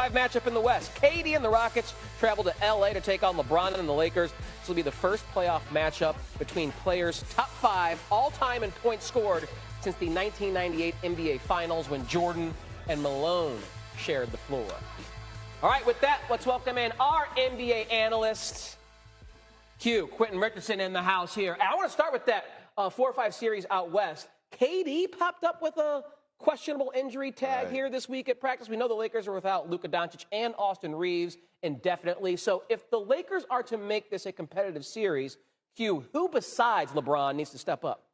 5 matchup in the West. KD and the Rockets travel to L.A. to take on LeBron and the Lakers. This will be the first playoff matchup between players top 5 all-time in points scored since the 1998 NBA Finals when Jordan and Malone shared the floor. All right, with that, let's welcome in our NBA analyst, Q, Quentin Richardson in the house here. And I want to start with that 4-5 series out west. KD popped up with a questionable injury tag here this week at practice. We know the Lakers are without Luka Doncic and Austin Reaves indefinitely. So if the Lakers are to make this a competitive series, Q, who besides LeBron needs to step up?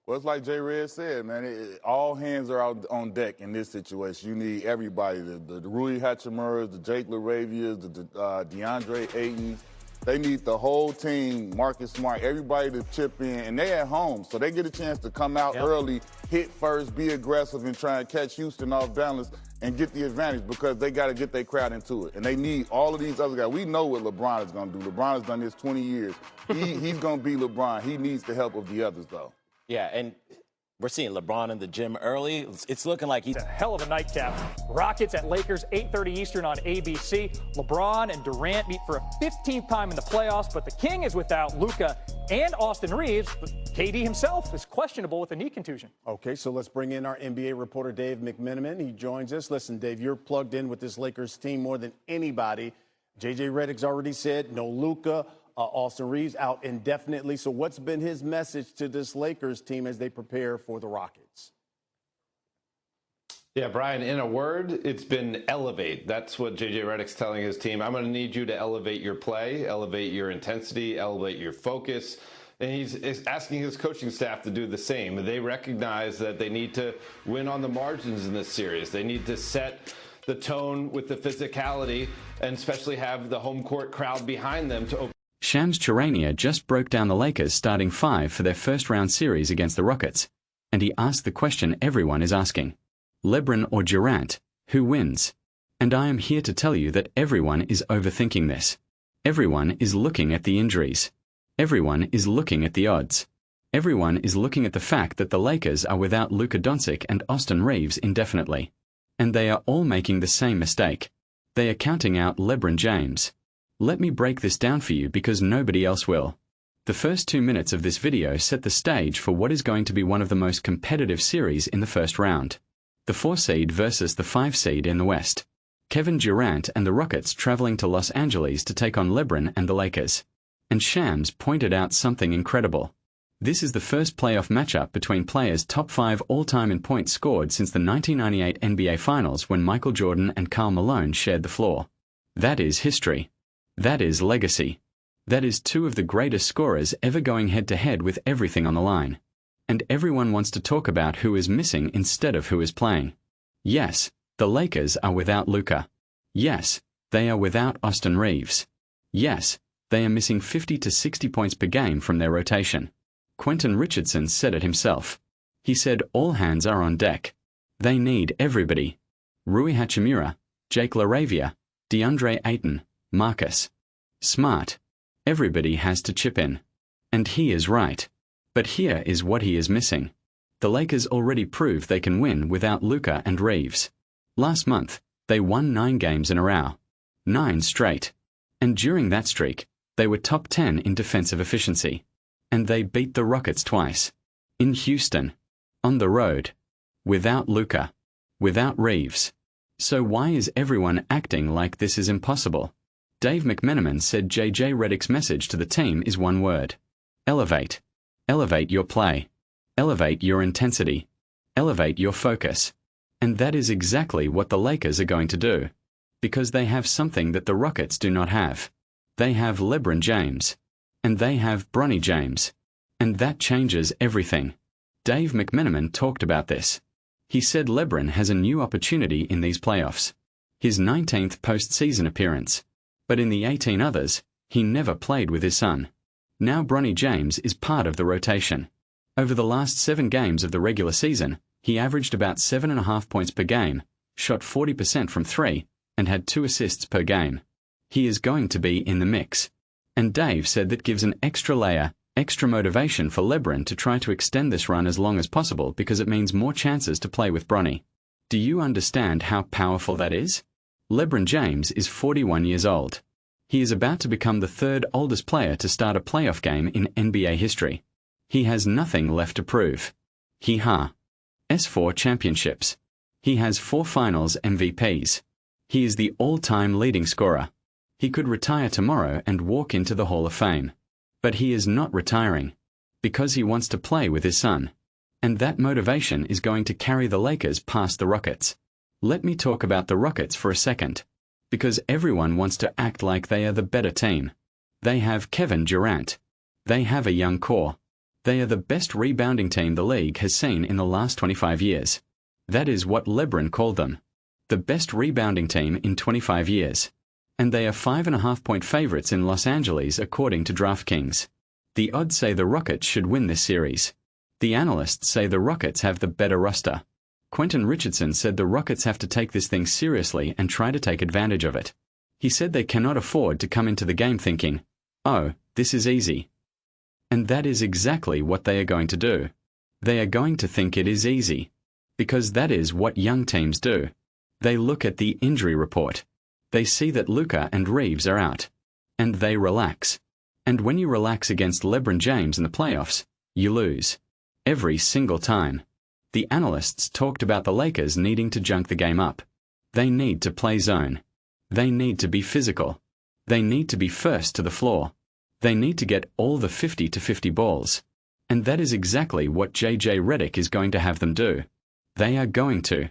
Well, it's like Jay Red said, man. All hands are out on deck in this situation. You need everybody, the Rui Hachimuras, the Jake LaRavias, the DeAndre Aytons. They need the whole team, Marcus Smart, everybody to chip in. And they at home, so they get a chance to come out early, hit first, be aggressive, and try and catch Houston off balance and get the advantage because they got to get their crowd into it. And they need all of these other guys. We know what LeBron is going to do. LeBron has done this 20 years. He's going to be LeBron. He needs the help of the others, though. Yeah, and we're seeing LeBron in the gym early. It's looking like he's a hell of a nightcap. Rockets at Lakers, 8:30 Eastern on ABC. LeBron and Durant meet for a 15th time in the playoffs, but the King is without Luka and Austin Reaves. KD himself is questionable with a knee contusion. Okay, so let's bring in our NBA reporter, Dave McMenamin. He joins us. Listen, Dave, you're plugged in with this Lakers team more than anybody. J.J. Redick's already said no Luka. Austin Reaves out indefinitely. So what's been his message to this Lakers team as they prepare for the Rockets? Yeah, Brian, in a word, it's been elevate. That's what J.J. Redick's telling his team. I'm going to need you to elevate your play, elevate your intensity, elevate your focus. And he's asking his coaching staff to do the same. They recognize that they need to win on the margins in this series. They need to set the tone with the physicality and especially have the home court crowd behind them to open. Shams Charania just broke down the Lakers' starting 5 for their first-round series against the Rockets, and he asked the question everyone is asking. LeBron or Durant, who wins? And I am here to tell you that everyone is overthinking this. Everyone is looking at the injuries. Everyone is looking at the odds. Everyone is looking at the fact that the Lakers are without Luka Doncic and Austin Reaves indefinitely. And they are all making the same mistake. They are counting out LeBron James. Let me break this down for you because nobody else will. The first 2 minutes of this video set the stage for what is going to be one of the most competitive series in the first round. The 4 seed versus the 5 seed in the West. Kevin Durant and the Rockets traveling to Los Angeles to take on LeBron and the Lakers. And Shams pointed out something incredible. This is the first playoff matchup between players top 5 all-time in points scored since the 1998 NBA Finals when Michael Jordan and Karl Malone shared the floor. That is history. That is legacy. That is 2 of the greatest scorers ever going head-to-head with everything on the line. And everyone wants to talk about who is missing instead of who is playing. Yes, the Lakers are without Luka. Yes, they are without Austin Reaves. Yes, they are missing 50 to 60 points per game from their rotation. Quentin Richardson said it himself. He said all hands are on deck. They need everybody. Rui Hachimura, Jake LaRavia, DeAndre Ayton, Marcus Smart. Everybody has to chip in. And he is right. But here is what he is missing. The Lakers already proved they can win without Luka and Reaves. Last month, they won 9 games in a row. 9 straight. And during that streak, they were top 10 in defensive efficiency. And they beat the Rockets twice. In Houston. On the road. Without Luka. Without Reaves. So why is everyone acting like this is impossible? Dave McMenamin said J.J. Redick's message to the team is one word. Elevate. Elevate your play. Elevate your intensity. Elevate your focus. And that is exactly what the Lakers are going to do. Because they have something that the Rockets do not have. They have LeBron James. And they have Bronny James. And that changes everything. Dave McMenamin talked about this. He said LeBron has a new opportunity in these playoffs. His 19th postseason appearance. But in the 18 others, he never played with his son. Now Bronny James is part of the rotation. Over the last 7 games of the regular season, he averaged about 7.5 points per game, shot 40% from 3, and had 2 assists per game. He is going to be in the mix. And Dave said that gives an extra layer, extra motivation for LeBron to try to extend this run as long as possible because it means more chances to play with Bronny. Do you understand how powerful that is? LeBron James is 41 years old. He is about to become the third oldest player to start a playoff game in NBA history. He has nothing left to prove. He has 4 championships. He has 4 finals MVPs. He is the all-time leading scorer. He could retire tomorrow and walk into the Hall of Fame. But he is not retiring, because he wants to play with his son. And that motivation is going to carry the Lakers past the Rockets. Let me talk about the Rockets for a second, because everyone wants to act like they are the better team. They have Kevin Durant. They have a young core. They are the best rebounding team the league has seen in the last 25 years. That is what LeBron called them. The best rebounding team in 25 years. And they are 5.5-point favorites in Los Angeles according to DraftKings. The odds say the Rockets should win this series. The analysts say the Rockets have the better roster. Quentin Richardson said the Rockets have to take this thing seriously and try to take advantage of it. He said they cannot afford to come into the game thinking, "Oh, this is easy." And that is exactly what they are going to do. They are going to think it is easy. Because that is what young teams do. They look at the injury report. They see that Luka and Reaves are out. And they relax. And when you relax against LeBron James in the playoffs, you lose. Every single time. The analysts talked about the Lakers needing to junk the game up. They need to play zone. They need to be physical. They need to be first to the floor. They need to get all the 50-50 balls. And that is exactly what JJ Redick is going to have them do. They are going to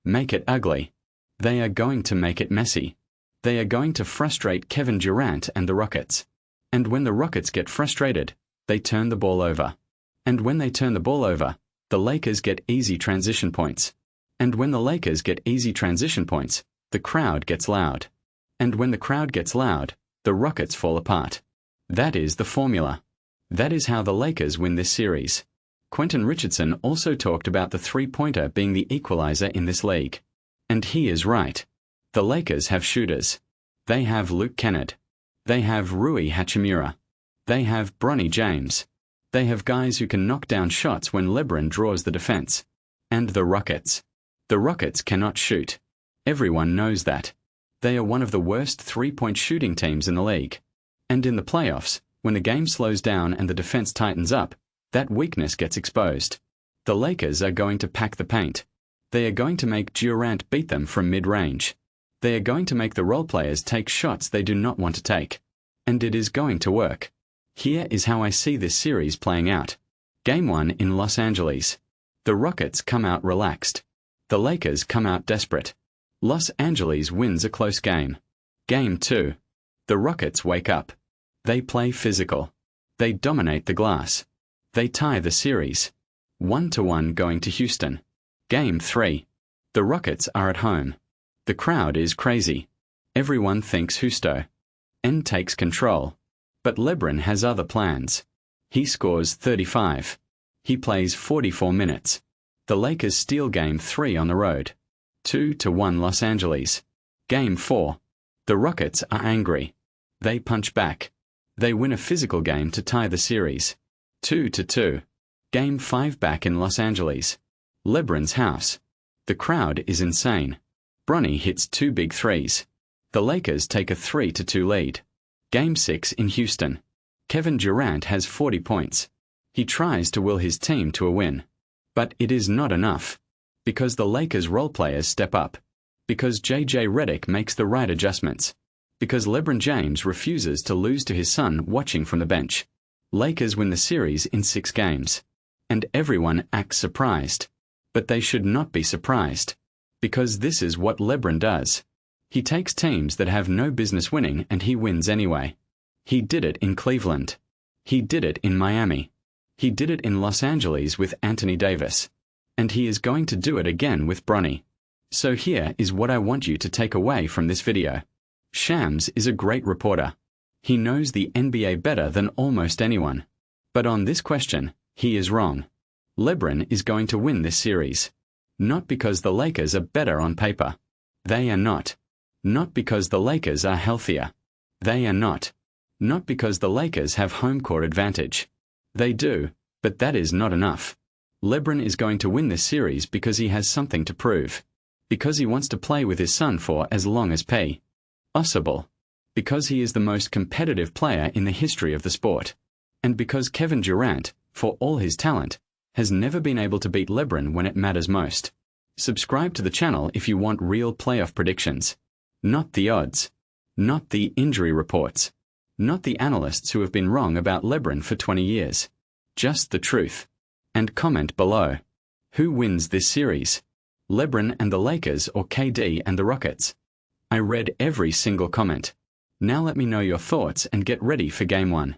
make it ugly. They are going to make it messy. They are going to frustrate Kevin Durant and the Rockets. And when the Rockets get frustrated, they turn the ball over. And when they turn the ball over, the Lakers get easy transition points. And when the Lakers get easy transition points, the crowd gets loud. And when the crowd gets loud, the Rockets fall apart. That is the formula. That is how the Lakers win this series. Quentin Richardson also talked about the three-pointer being the equalizer in this league. And he is right. The Lakers have shooters. They have Luke Kennard. They have Rui Hachimura. They have Bronny James. They have guys who can knock down shots when LeBron draws the defense. And the Rockets. The Rockets cannot shoot. Everyone knows that. They are one of the worst three-point shooting teams in the league. And in the playoffs, when the game slows down and the defense tightens up, that weakness gets exposed. The Lakers are going to pack the paint. They are going to make Durant beat them from mid-range. They are going to make the role players take shots they do not want to take. And it is going to work. Here is how I see this series playing out. Game 1 in Los Angeles. The Rockets come out relaxed. The Lakers come out desperate. Los Angeles wins a close game. Game 2. The Rockets wake up. They play physical. They dominate the glass. They tie the series. 1-1 going to Houston. Game 3. The Rockets are at home. The crowd is crazy. Everyone thinks Husto. N takes control. But LeBron has other plans. He scores 35. He plays 44 minutes. The Lakers steal Game 3 on the road. 2-1 Los Angeles. Game 4. The Rockets are angry. They punch back. They win a physical game to tie the series. 2-2. Game 5 back in Los Angeles. LeBron's house. The crowd is insane. Bronny hits 2 big threes. The Lakers take a 3-2 lead. Game 6 in Houston. Kevin Durant has 40 points. He tries to will his team to a win. But it is not enough. Because the Lakers role players step up. Because JJ Redick makes the right adjustments. Because LeBron James refuses to lose to his son watching from the bench. Lakers win the series in 6 games. And everyone acts surprised. But they should not be surprised. Because this is what LeBron does. He takes teams that have no business winning and he wins anyway. He did it in Cleveland. He did it in Miami. He did it in Los Angeles with Anthony Davis. And he is going to do it again with Bronny. So here is what I want you to take away from this video. Shams is a great reporter. He knows the NBA better than almost anyone. But on this question, he is wrong. LeBron is going to win this series. Not because the Lakers are better on paper. They are not. Not because the Lakers are healthier. They are not. Not because the Lakers have home court advantage. They do, but that is not enough. LeBron is going to win this series because he has something to prove. Because he wants to play with his son for as long as P. Possible. Because he is the most competitive player in the history of the sport. And because Kevin Durant, for all his talent, has never been able to beat LeBron when it matters most. Subscribe to the channel if you want real playoff predictions. Not the odds. Not the injury reports. Not the analysts who have been wrong about LeBron for 20 years. Just the truth. And comment below. Who wins this series? LeBron and the Lakers or KD and the Rockets? I read every single comment. Now let me know your thoughts and get ready for Game 1.